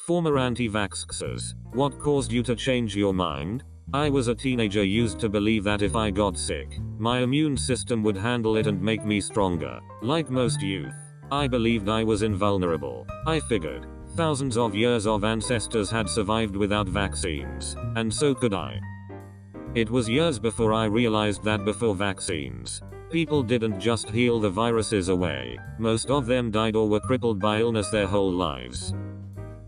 Former anti-vaxxers, what caused you to change your mind? I was a teenager, used to believe that if I got sick, my immune system would handle it and make me stronger. Like most youth, I believed I was invulnerable. I figured thousands of years of ancestors had survived without vaccines, and so could I. It was years before I realized that before vaccines, people didn't just heal the viruses away. Most of them died or were crippled by illness their whole lives.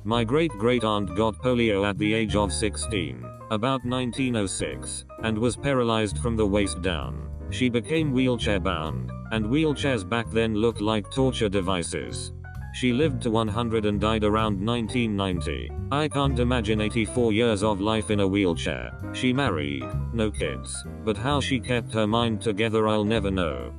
My great-great-aunt got polio at the age of 16, about 1906, and was paralyzed from the waist down. She became wheelchair-bound, and wheelchairs back then looked like torture devices. She lived to 100 and died around 1990. I can't imagine 84 years of life in a wheelchair. She married, no kids, but how she kept her mind together I'll never know.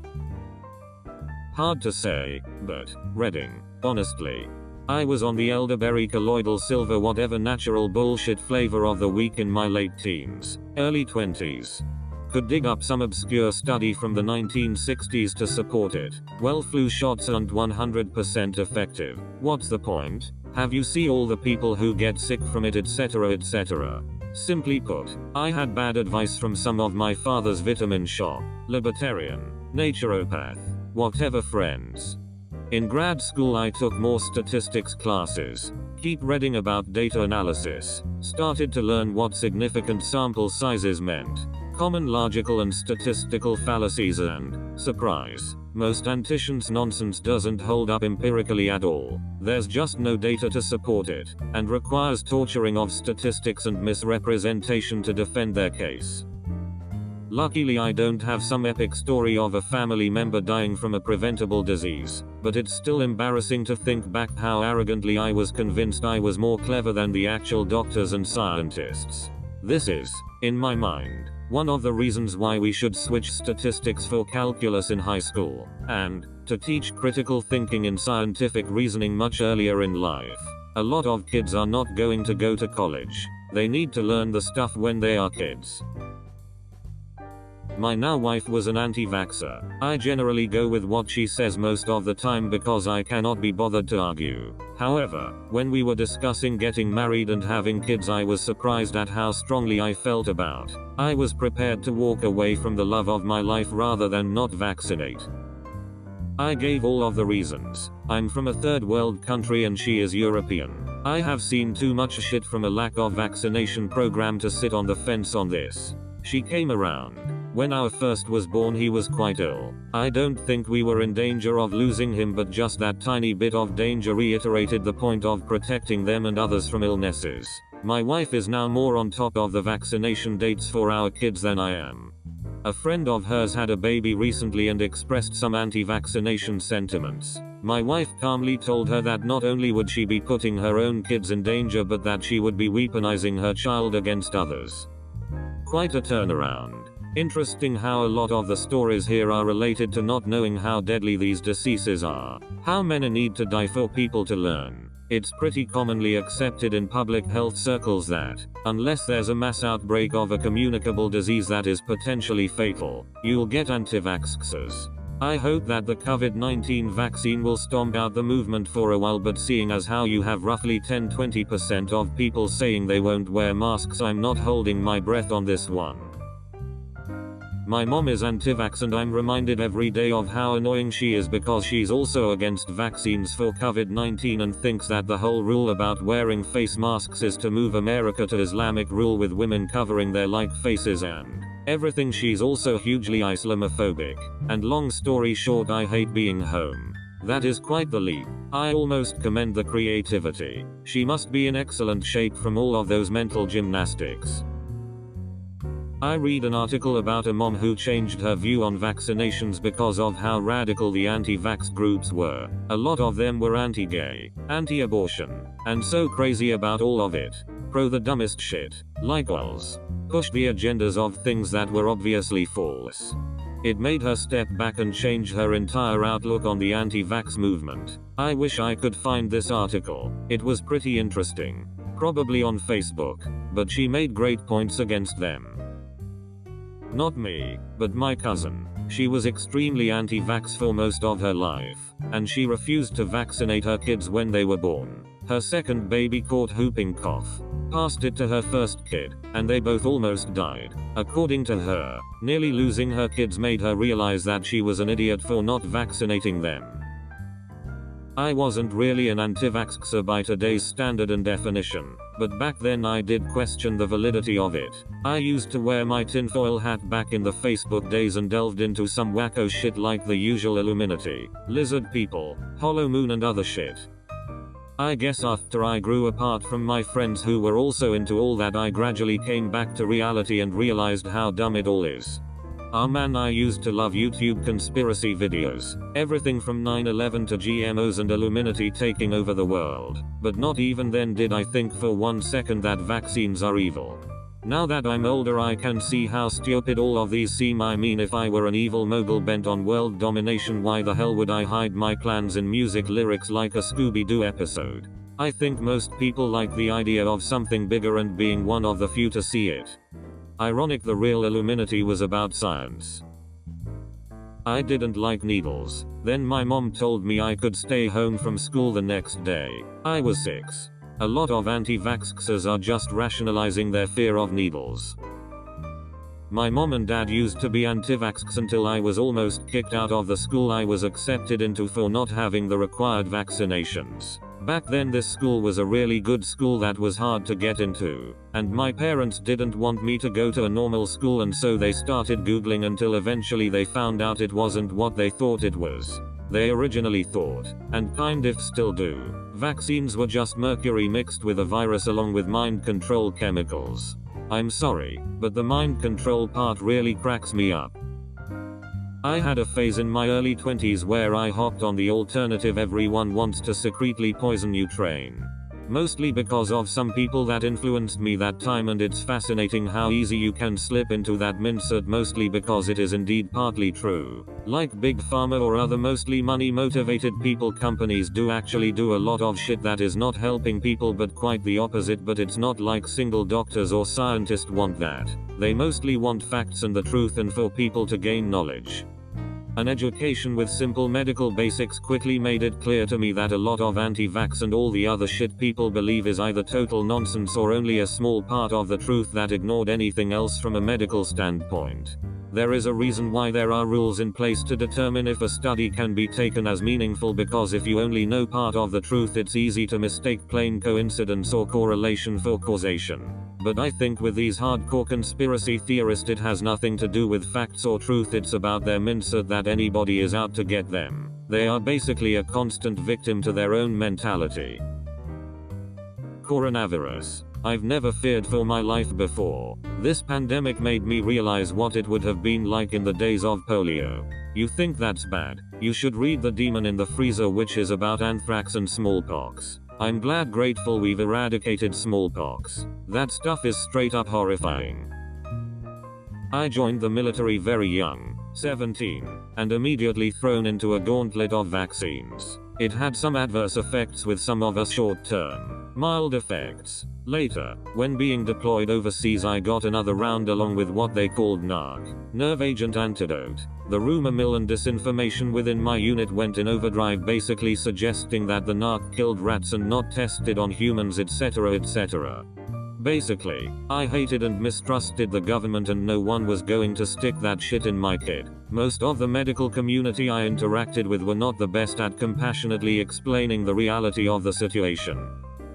Hard to say, but Reading, honestly. I was on the elderberry colloidal silver whatever natural bullshit flavor of the week in my late teens, early 20s. Could dig up some obscure study from the 1960s to support it. Well, flu shots aren't 100% effective. What's the point? Have you seen all the people who get sick from it, etc., etc.? Simply put, I had bad advice from some of my father's vitamin shop, libertarian, naturopath, whatever friends. In grad school I took more statistics classes, keep reading about data analysis, started to learn what significant sample sizes meant, common logical and statistical fallacies, and, surprise, most anti-science nonsense doesn't hold up empirically at all. There's just no data to support it, and requires torturing of statistics and misrepresentation to defend their case. Luckily I don't have some epic story of a family member dying from a preventable disease, but it's still embarrassing to think back how arrogantly I was convinced I was more clever than the actual doctors and scientists. This is, in my mind, one of the reasons why we should switch statistics for calculus in high school, and to teach critical thinking in scientific reasoning much earlier in life. A lot of kids are not going to go to college. They need to learn the stuff when they are kids. My now wife was an anti-vaxxer. I generally go with what she says most of the time because I cannot be bothered to argue. However, when we were discussing getting married and having kids I was surprised at how strongly I felt about. I was prepared to walk away from the love of my life rather than not vaccinate. I gave all of the reasons. I'm from a third world country and she is European. I have seen too much shit from a lack of vaccination program to sit on the fence on this. She came around. When our first was born he was quite ill. I don't think we were in danger of losing him, but just that tiny bit of danger reiterated the point of protecting them and others from illnesses. My wife is now more on top of the vaccination dates for our kids than I am. A friend of hers had a baby recently and expressed some anti-vaccination sentiments. My wife calmly told her that not only would she be putting her own kids in danger but that she would be weaponizing her child against others. Quite a turnaround. Interesting how a lot of the stories here are related to not knowing how deadly these diseases are. How many need to die for people to learn? It's pretty commonly accepted in public health circles that, unless there's a mass outbreak of a communicable disease that is potentially fatal, you'll get anti-vaxxers. I hope that the COVID-19 vaccine will stomp out the movement for a while, but seeing as how you have roughly 10-20% of people saying they won't wear masks, I'm not holding my breath on this one. My mom is anti-vax and I'm reminded every day of how annoying she is because she's also against vaccines for COVID-19 and thinks that the whole rule about wearing face masks is to move America to Islamic rule with women covering their like faces and everything. She's also hugely Islamophobic. And long story short, I hate being home. That is quite the leap. I almost commend the creativity. She must be in excellent shape from all of those mental gymnastics. I read an article about a mom who changed her view on vaccinations because of how radical the anti-vax groups were. A lot of them were anti-gay, anti-abortion, and so crazy about all of it. Pro the dumbest shit. Likewise, pushed the agendas of things that were obviously false. It made her step back and change her entire outlook on the anti-vax movement. I wish I could find this article. It was pretty interesting. Probably on Facebook, but she made great points against them. Not me, but my cousin. She was extremely anti-vax for most of her life, and she refused to vaccinate her kids when they were born. Her second baby caught whooping cough. Passed it to her first kid, and they both almost died. According to her, nearly losing her kids made her realize that she was an idiot for not vaccinating them. I wasn't really an anti-vaxxer by today's standard and definition, but back then I did question the validity of it. I used to wear my tinfoil hat back in the Facebook days and delved into some wacko shit like the usual Illuminati, lizard people, hollow moon and other shit. I guess after I grew apart from my friends who were also into all that, I gradually came back to reality and realized how dumb it all is. Ah man, I used to love YouTube conspiracy videos. Everything from 9/11 to GMOs and Illuminati taking over the world. But not even then did I think for 1 second that vaccines are evil. Now that I'm older, I can see how stupid all of these seem. I mean, if I were an evil mogul bent on world domination, why the hell would I hide my plans in music lyrics like a Scooby-Doo episode? I think most people like the idea of something bigger and being one of the few to see it. Ironic, the real Illuminati was about science. I didn't like needles. Then my mom told me I could stay home from school the next day. I was 6. A lot of anti-vaxxers are just rationalizing their fear of needles. My mom and dad used to be anti-vaxxers until I was almost kicked out of the school I was accepted into for not having the required vaccinations. Back then this school was a really good school that was hard to get into, and my parents didn't want me to go to a normal school, and so they started Googling until eventually they found out it wasn't what they thought it was. They originally thought, and kind of still do, vaccines were just mercury mixed with a virus along with mind control chemicals. I'm sorry, but the mind control part really cracks me up. I had a phase in my early 20s where I hopped on the alternative everyone wants to secretly poison you train. Mostly because of some people that influenced me that time, and it's fascinating how easy you can slip into that mindset, mostly because it is indeed partly true. Like Big Pharma or other mostly money motivated people, companies do actually do a lot of shit that is not helping people but quite the opposite, but it's not like single doctors or scientists want that. They mostly want facts and the truth, and for people to gain knowledge. An education with simple medical basics quickly made it clear to me that a lot of anti-vax and all the other shit people believe is either total nonsense or only a small part of the truth that ignored anything else from a medical standpoint. There is a reason why there are rules in place to determine if a study can be taken as meaningful, because if you only know part of the truth, it's easy to mistake plain coincidence or correlation for causation. But I think with these hardcore conspiracy theorists, it has nothing to do with facts or truth, it's about their mindset that anybody is out to get them. They are basically a constant victim to their own mentality. Coronavirus. I've never feared for my life before. This pandemic made me realize what it would have been like in the days of polio. You think that's bad? You should read The Demon in the Freezer, which is about anthrax and smallpox. I'm grateful we've eradicated smallpox. That stuff is straight up horrifying. I joined the military very young, 17, and immediately thrown into a gauntlet of vaccines. It had some adverse effects, with some of us short-term, mild effects. Later, when being deployed overseas, I got another round along with what they called NARC, nerve agent antidote. The rumor mill and disinformation within my unit went in overdrive, basically suggesting that the NARC killed rats and not tested on humans, etc., etc. Basically, I hated and mistrusted the government, and no one was going to stick that shit in my kid. Most of the medical community I interacted with were not the best at compassionately explaining the reality of the situation.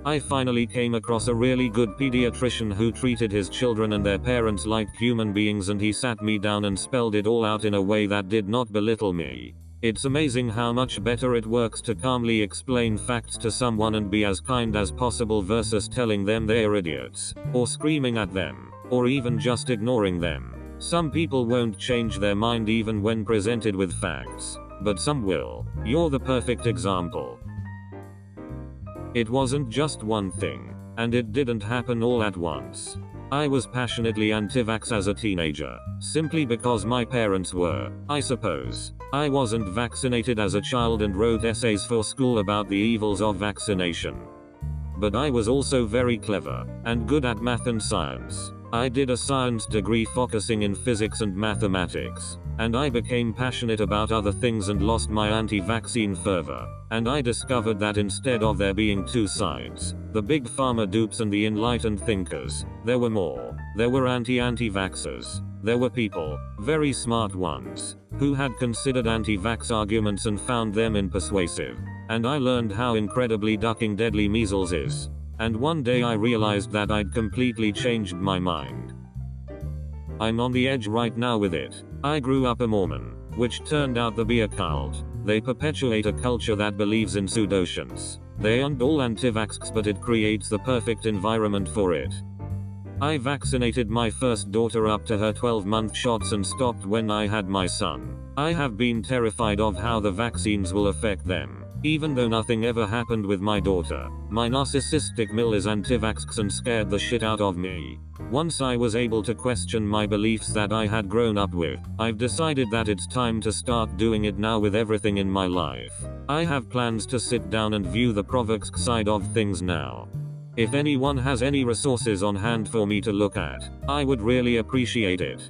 I finally came across a really good pediatrician who treated his children and their parents like human beings, and he sat me down and spelled it all out in a way that did not belittle me. It's amazing how much better it works to calmly explain facts to someone and be as kind as possible versus telling them they're idiots, or screaming at them, or even just ignoring them. Some people won't change their mind even when presented with facts, but some will. You're the perfect example. It wasn't just one thing, and it didn't happen all at once. I was passionately anti-vax as a teenager, simply because my parents were, I suppose. I wasn't vaccinated as a child and wrote essays for school about the evils of vaccination. But I was also very clever, and good at math and science. I did a science degree focusing in physics and mathematics. and I became passionate about other things and lost my anti-vaccine fervor. And I discovered that instead of there being two sides, the big pharma dupes and the enlightened thinkers, there were more. There were anti-vaxxers. There were people, very smart ones, who had considered anti-vax arguments and found them unpersuasive. And I learned how incredibly ducking deadly measles is. And one day I realized that I'd completely changed my mind. I'm on the edge right now with it. I grew up a Mormon, which turned out to be a cult. They perpetuate a culture that believes in pseudoscience. They aren't all anti-vaxxers, but it creates the perfect environment for it. I vaccinated my first daughter up to her 12-month shots and stopped when I had my son. I have been terrified of how the vaccines will affect them. Even though nothing ever happened with my daughter, my narcissistic mill is anti-vaxxers and scared the shit out of me. Once I was able to question my beliefs that I had grown up with, I've decided that it's time to start doing it now with everything in my life. I have plans to sit down and view the pro-vax side of things now. If anyone has any resources on hand for me to look at, I would really appreciate it.